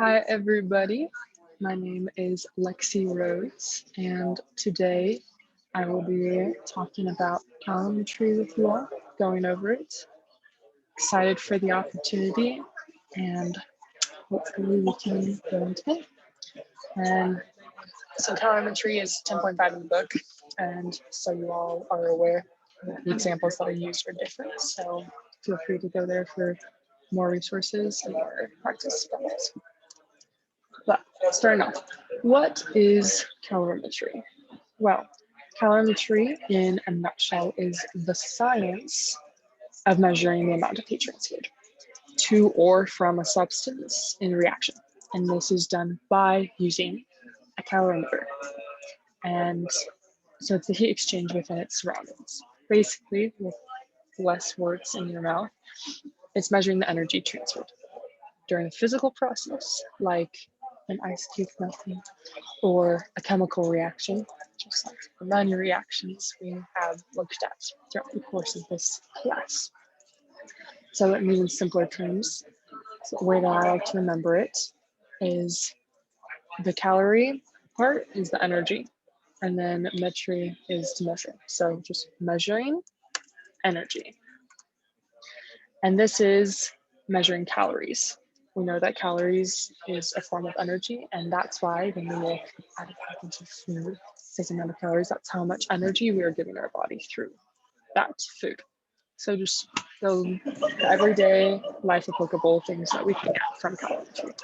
Hi, everybody. My name is Lexi Rhodes, and today I will be talking about calorimetry with you all, going over it. Excited for the opportunity, and hopefully we can go into it. And so calorimetry is 10.5 in the book, and so you all are aware that the examples that I use are different, so feel free to go there for more resources and more practice problems. But starting off, what is calorimetry? Well, calorimetry in a nutshell is the science of measuring the amount of heat transferred to or from a substance in reaction. And this is done by using a calorimeter. And so it's the heat exchange within its surroundings. Basically, with less words in your mouth, it's measuring the energy transferred during a physical process, like an ice cube melting, or a chemical reaction, just like the many reactions we have looked at throughout the course of this class. So it means in simpler terms, so the way that I like to remember it is the calorie part is the energy, and then metry is to measure. So just measuring energy. And this is measuring calories. We know that calories is a form of energy, and that's why when we look at a package of food, it says amount of calories, that's how much energy we are giving our body through that food. So just the everyday life applicable things that we can get from calorimetry.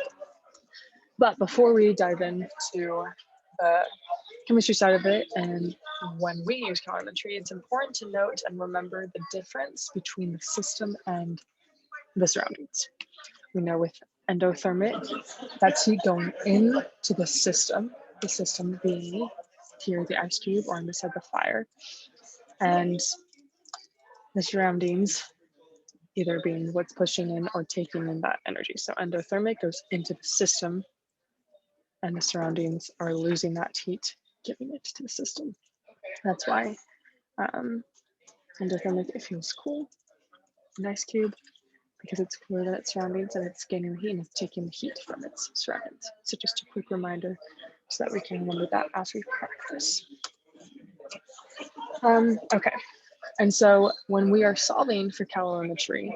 But before we dive into the chemistry side of it and when we use calorimetry, it's important to note and remember the difference between the system and the surroundings. We know with endothermic, that's heat going into the system being here the ice cube, or on this side the fire, and the surroundings either being what's pushing in or taking in that energy. So endothermic goes into the system, and the surroundings are losing that heat, giving it to the system. That's why endothermic, it feels cool, an ice cube, because it's cooler than its surroundings and it's gaining the heat and it's taking the heat from its surroundings. So just a quick reminder so that we can remember that as we practice. Okay, and so when we are solving for calorimetry,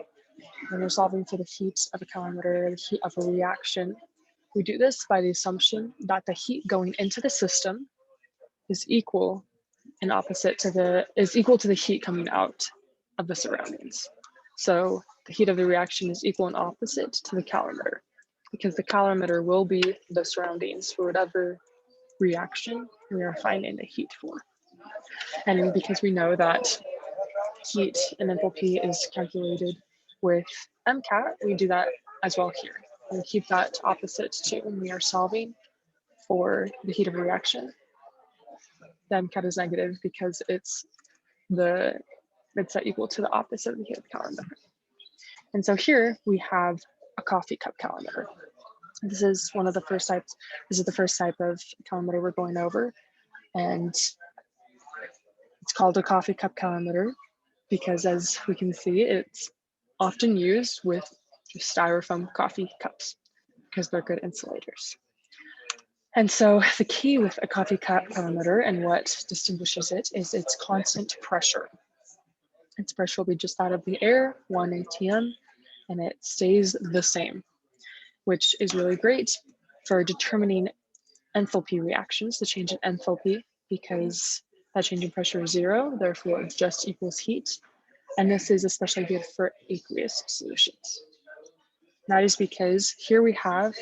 when we're solving for the heat of a calorimeter, the heat of a reaction, we do this by the assumption that the heat going into the system is equal and opposite to the heat coming out of the surroundings. So the heat of the reaction is equal and opposite to the calorimeter, because the calorimeter will be the surroundings for whatever reaction we are finding the heat for. And because we know that heat and enthalpy is calculated with MCAT, we do that as well here. We keep that opposite too when we are solving for the heat of a reaction. The MCAT is negative because it's equal to the opposite of the heat of the calorimeter. And so here we have a coffee cup calorimeter. This is one of the first types. This is the first type of calorimeter we're going over. And it's called a coffee cup calorimeter because, as we can see, it's often used with just styrofoam coffee cups because they're good insulators. And so the key with a coffee cup calorimeter and what distinguishes it is its constant pressure. Its pressure will be just that of the air, 1 atm, and it stays the same, which is really great for determining enthalpy reactions, the change in enthalpy, because that change in pressure is 0, therefore it just equals heat. And this is especially good for aqueous solutions. That is because here we have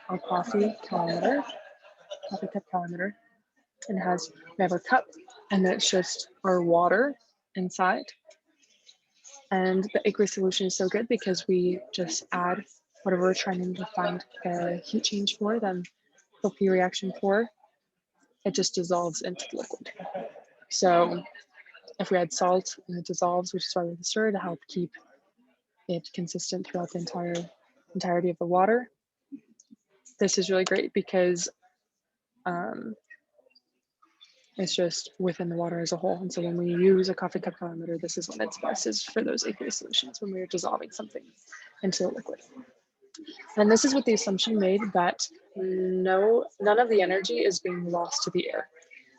our coffee cup calorimeter, and we have our cup, and then it's just our water inside. And the aqueous solution is so good because we just add whatever we're trying to find a heat change for, then enthalpy reaction for, it just dissolves into the liquid. So if we add salt and it dissolves, we just with the stir to help keep it consistent throughout the entirety of the water. This is really great because it's just within the water as a whole. And so when we use a coffee cup calorimeter, this is when it's best, is for those aqueous solutions when we're dissolving something into the liquid. And this is with the assumption made that none of the energy is being lost to the air.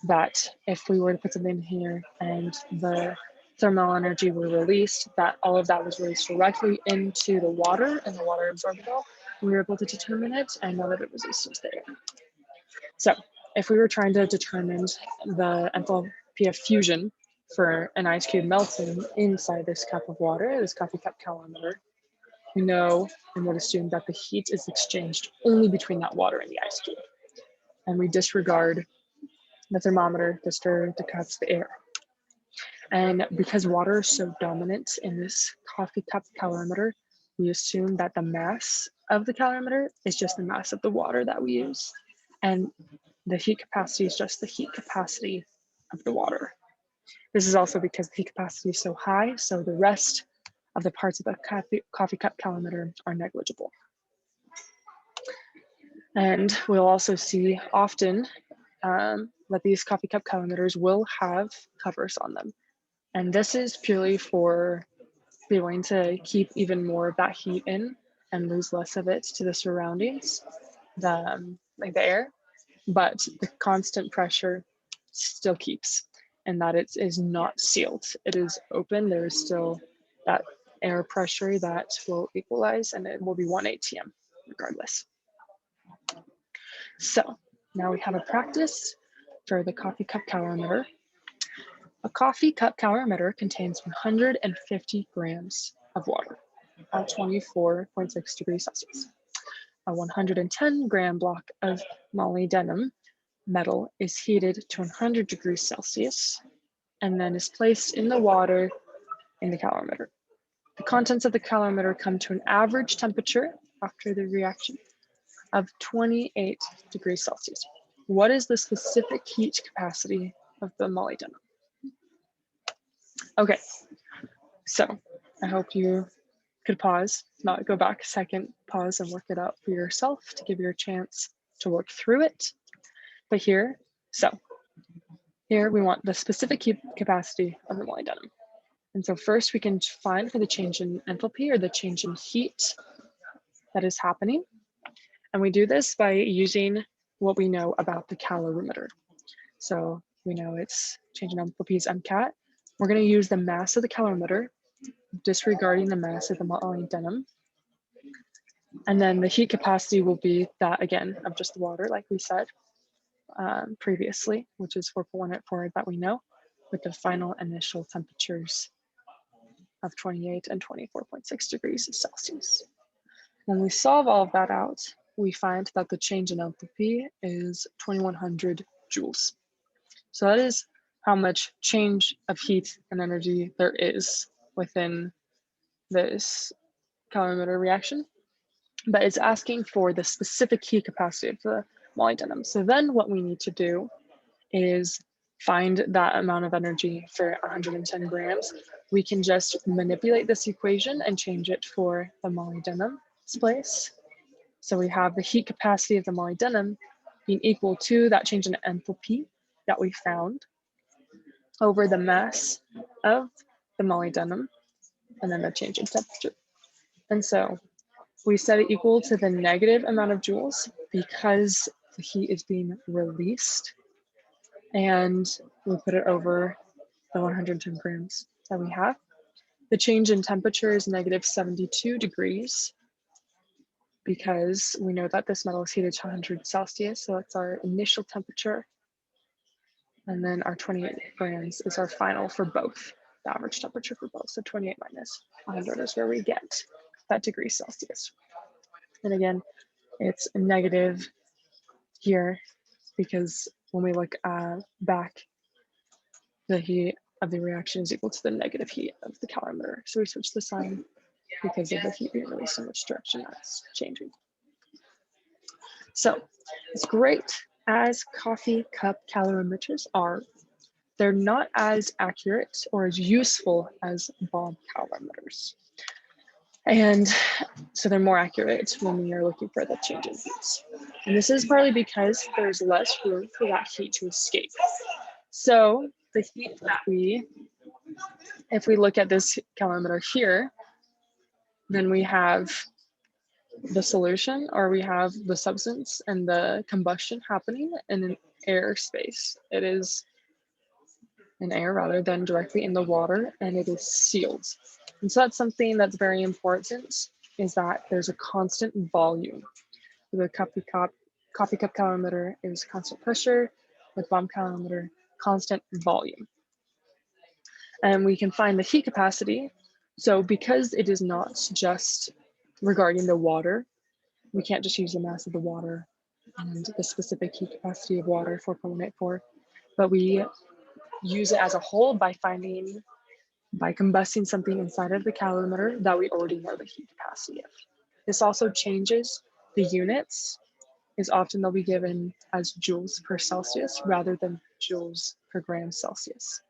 That if we were to put something here and the thermal energy were released, that all of that was released directly into the water and the water absorbed it all. We were able to determine it and know that it was released into the air. So if we were trying to determine the enthalpy of fusion for an ice cube melting inside this cup of water, this coffee cup calorimeter, we know and would assume that the heat is exchanged only between that water and the ice cube. And we disregard the thermometer, the stir, the cups, the air. And because water is so dominant in this coffee cup calorimeter, we assume that the mass of the calorimeter is just the mass of the water that we use. And the heat capacity is just the heat capacity of the water. This is also because the heat capacity is so high, so the rest of the parts of the coffee cup calorimeter are negligible. And we'll also see often that these coffee cup calorimeters will have covers on them. And this is purely for being able to keep even more of that heat in and lose less of it to the surroundings, like the air, but the constant pressure still keeps, and that it is not sealed. It is open. There is still that air pressure that will equalize, and it will be 1 atm regardless. So now we have a practice for the coffee cup calorimeter. A coffee cup calorimeter contains 150 grams of water at 24.6 degrees Celsius. A 110 gram block of molybdenum metal is heated to 100 degrees Celsius and then is placed in the water in the calorimeter. The contents of the calorimeter come to an average temperature after the reaction of 28 degrees Celsius. What is the specific heat capacity of the molybdenum? Okay, so I hope you could pause, not go back a second, pause and work it out for yourself to give you a chance to work through it. But here we want the specific heat capacity of the molybdenum. And so first we can find for the change in enthalpy or the change in heat that is happening. And we do this by using what we know about the calorimeter. So we know its change in enthalpy is MCAT. We're going to use the mass of the calorimeter, disregarding the mass of the molybdenum. And then the heat capacity will be that, again, of just the water, like we said previously, which is 4.14 that we know, with the final initial temperatures of 28 and 24.6 degrees Celsius. When we solve all of that out, we find that the change in enthalpy is 2100 joules. So that is how much change of heat and energy there is within this calorimeter reaction, but it's asking for the specific heat capacity of the molybdenum. So then what we need to do is find that amount of energy for 110 grams. We can just manipulate this equation and change it for the molybdenum's place. So we have the heat capacity of the molybdenum being equal to that change in enthalpy that we found over the mass of the molybdenum and then the change in temperature. And so we set it equal to the negative amount of joules because the heat is being released, and we put it over the 110 grams that we have. The change in temperature is negative 72 degrees because we know that this metal is heated to 100 Celsius, so that's our initial temperature. And then our 28 grams is our final for both, the average temperature for both. So 28 minus 100 is where we get that degrees Celsius. And again, it's negative here because when we look back, the heat of the reaction is equal to the negative heat of the calorimeter. So we switch the sign because of the heat being released in which direction that's changing. So as great as coffee cup calorimeters are, they're not as accurate or as useful as bulb calorimeters. And so they're more accurate when we are looking for the change in heats. And this is partly because there's less room for that heat to escape. So the heat that if we look at this calorimeter here, then we have the solution, or we have the substance and the combustion happening in an air space. It is in air rather than directly in the water, and it is sealed. And so that's something that's very important, is that there's a constant volume. The coffee cup calorimeter is constant pressure, with bomb calorimeter, constant volume. And we can find the heat capacity. So because it is not just regarding the water, we can't just use the mass of the water and the specific heat capacity of water, 4.84, but we use it as a whole by combusting something inside of the calorimeter that we already know the heat capacity of. This also changes. The units is often they'll be given as joules per Celsius rather than joules per gram Celsius.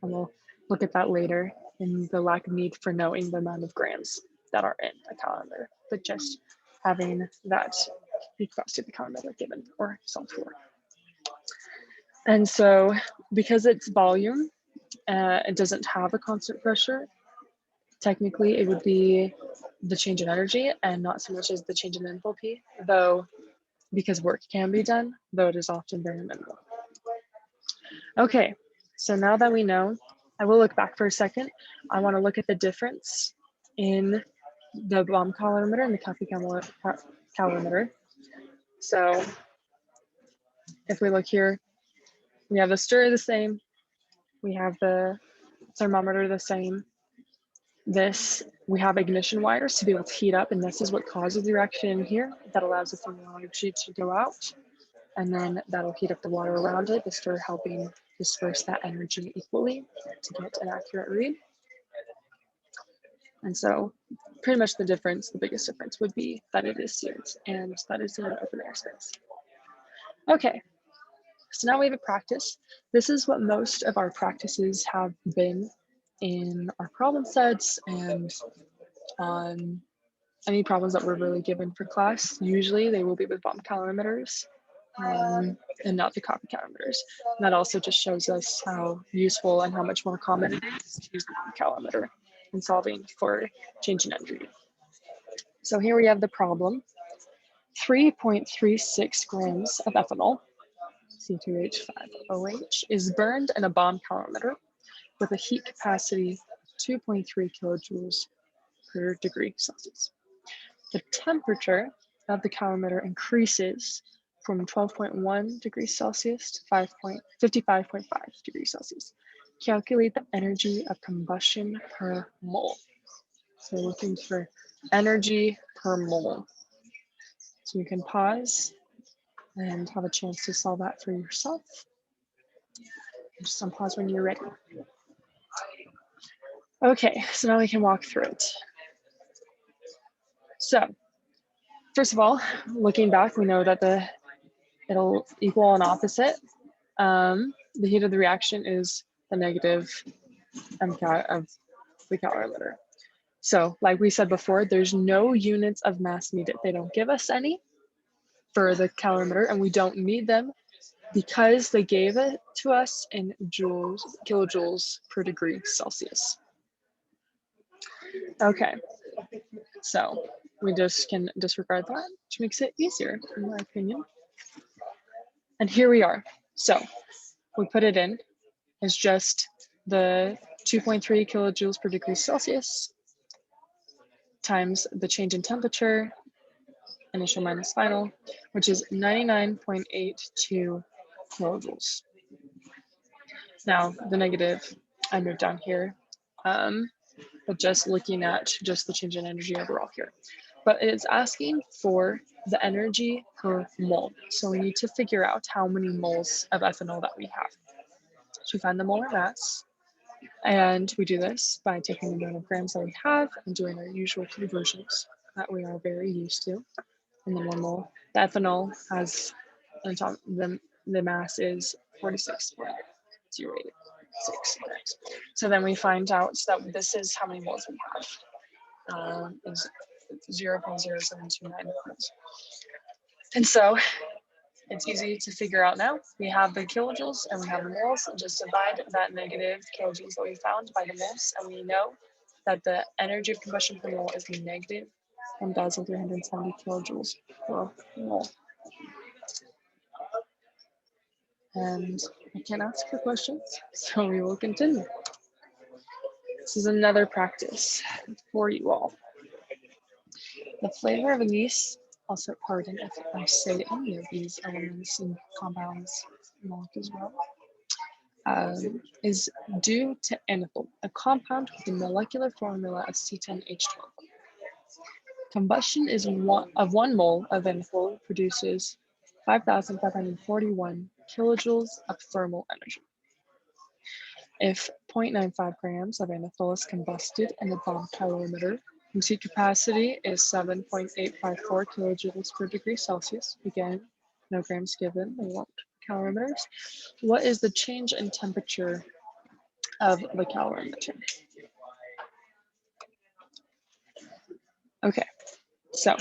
And we'll look at that later in the lack of need for knowing the amount of grams that are in a calorimeter, but just having that heat capacity of the calorimeter given or solved for. And so because it's volume, it doesn't have a constant pressure. Technically, it would be the change in energy and not so much as the change in enthalpy, though, because work can be done, though it is often very minimal. Okay, so now that we know, I will look back for a second. I want to look at the difference in the bomb calorimeter and the coffee calorimeter. So if we look here, we have the stirrer the same, we have the thermometer the same. This, we have ignition wires to be able to heat up, and this is what causes the reaction in here that allows the thermometry to go out, and then that'll heat up the water around it, the stirrer helping disperse that energy equally to get an accurate read. And so pretty much the difference, the biggest difference would be that it is sealed and that is in an open air space. Okay, so now we have a practice. This is what most of our practices have been in our problem sets and any problems that were really given for class. Usually they will be with bomb calorimeters and not the coffee calorimeters. And that also just shows us how useful and how much more common it is to use the bomb calorimeter in solving for change in energy. So here we have the problem. 3.36 grams of ethanol, C2H5OH, is burned in a bomb calorimeter with a heat capacity of 2.3 kilojoules per degree Celsius. The temperature of the calorimeter increases from 12.1 degrees Celsius to 55.5 degrees Celsius. Calculate the energy of combustion per mole. So we're looking for energy per mole. So you can pause and have a chance to solve that for yourself. Just unpause when you're ready. Okay, so now we can walk through it. So first of all, looking back, we know that it'll equal an opposite. The heat of the reaction is the negative MCAT of the calorimeter. So like we said before, there's no units of mass needed. They don't give us any for the calorimeter, and we don't need them because they gave it to us in joules, kilojoules per degree Celsius. Okay, so we just can disregard that, which makes it easier, in my opinion. And here we are. So we put it in. It's just the 2.3 kilojoules per degree Celsius times the change in temperature, initial minus final, which is 99.82 kilojoules. Now the negative, I moved down here, but just looking at just the change in energy overall here. But it's asking for the energy per mole. So we need to figure out how many moles of ethanol that we have. So we find the molar mass, and we do this by taking the amount of grams that we have and doing our usual conversions that we are very used to. And then 1 mole, the ethanol has, on top, the mass is 46.086 grams. So then we find out that this is how many moles we have. Is 0.0729 moles. And so it's easy to figure out now. We have the kilojoules and we have the moles. Just divide that negative kilojoules that we found by the moles, and we know that the energy of combustion per mole is negative 1,370 kilojoules per mole. And I can't ask for questions, so we will continue. This is another practice for you all. The flavor of these, also pardon if I say any of these elements and compounds wrong as well, is due to anethol, a compound with the molecular formula of C10H12. Combustion of 1 mole of anethol produces 5,541 kilojoules of thermal energy. If 0.95 grams of anethol is combusted in the bomb calorimeter, whose heat capacity is 7.854 kilojoules per degree Celsius, again, no grams given, they want calorimeters, what is the change in temperature of the calorimeter? Okay, so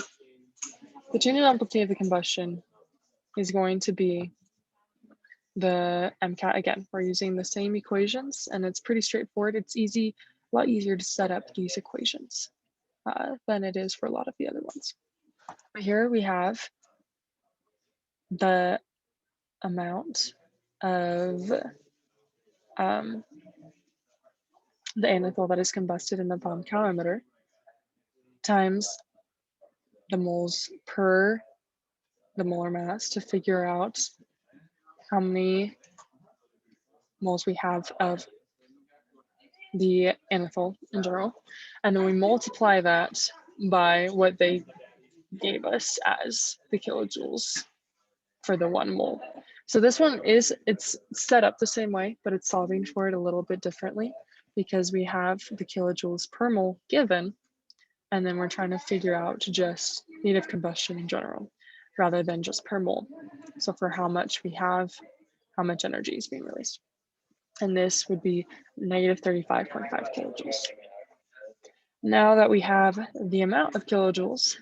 the change in amplitude of the combustion is going to be the MCAT. Again, we're using the same equations and it's pretty straightforward. It's a lot easier to set up these equations than it is for a lot of the other ones. But here we have the amount of the anethol that is combusted in the bomb calorimeter times the moles per the molar mass to figure out how many moles we have of the anethol in general. And then we multiply that by what they gave us as the kilojoules for the 1 mole. So this one it's set up the same way, but it's solving for it a little bit differently because we have the kilojoules per mole given, and then we're trying to figure out just heat of combustion in general, rather than just per mole. So for how much we have, how much energy is being released. And this would be negative 35.5 kilojoules. Now that we have the amount of kilojoules,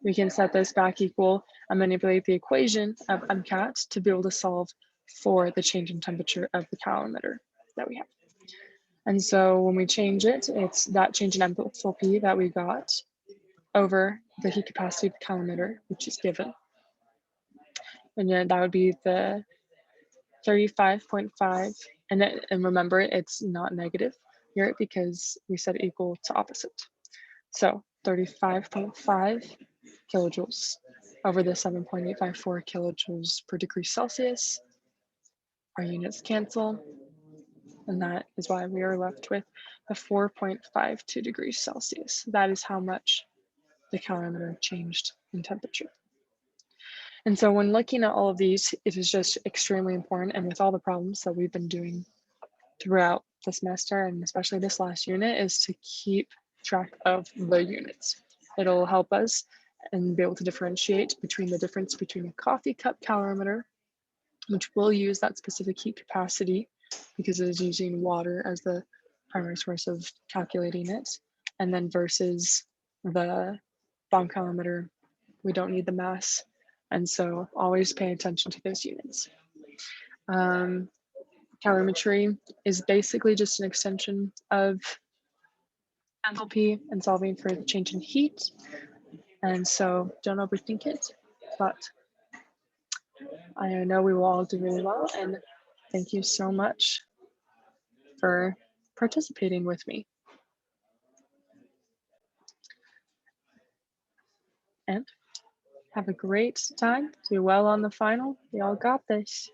we can set this back equal and manipulate the equation of MCAT to be able to solve for the change in temperature of the calorimeter that we have. And so when we change it, it's that change in enthalpy that we got over the heat capacity of the calorimeter, which is given. And then that would be the 35.5. And remember, it's not negative here because we set it equal to opposite. So 35.5 kilojoules over the 7.854 kilojoules per degree Celsius. Our units cancel, and that is why we are left with a 4.52 degrees Celsius. That is how much the calorimeter changed in temperature. And so when looking at all of these, it is just extremely important, and with all the problems that we've been doing throughout the semester, and especially this last unit, is to keep track of the units. It'll help us and be able to differentiate between the difference between a coffee cup calorimeter, which will use that specific heat capacity because it is using water as the primary source of calculating it, and then versus the bomb calorimeter, we don't need the mass. And so always pay attention to those units. Calorimetry is basically just an extension of enthalpy and solving for the change in heat. And so don't overthink it, but I know we will all do really well. And thank you so much for participating with me. And have a great time. Do well on the final. We all got this.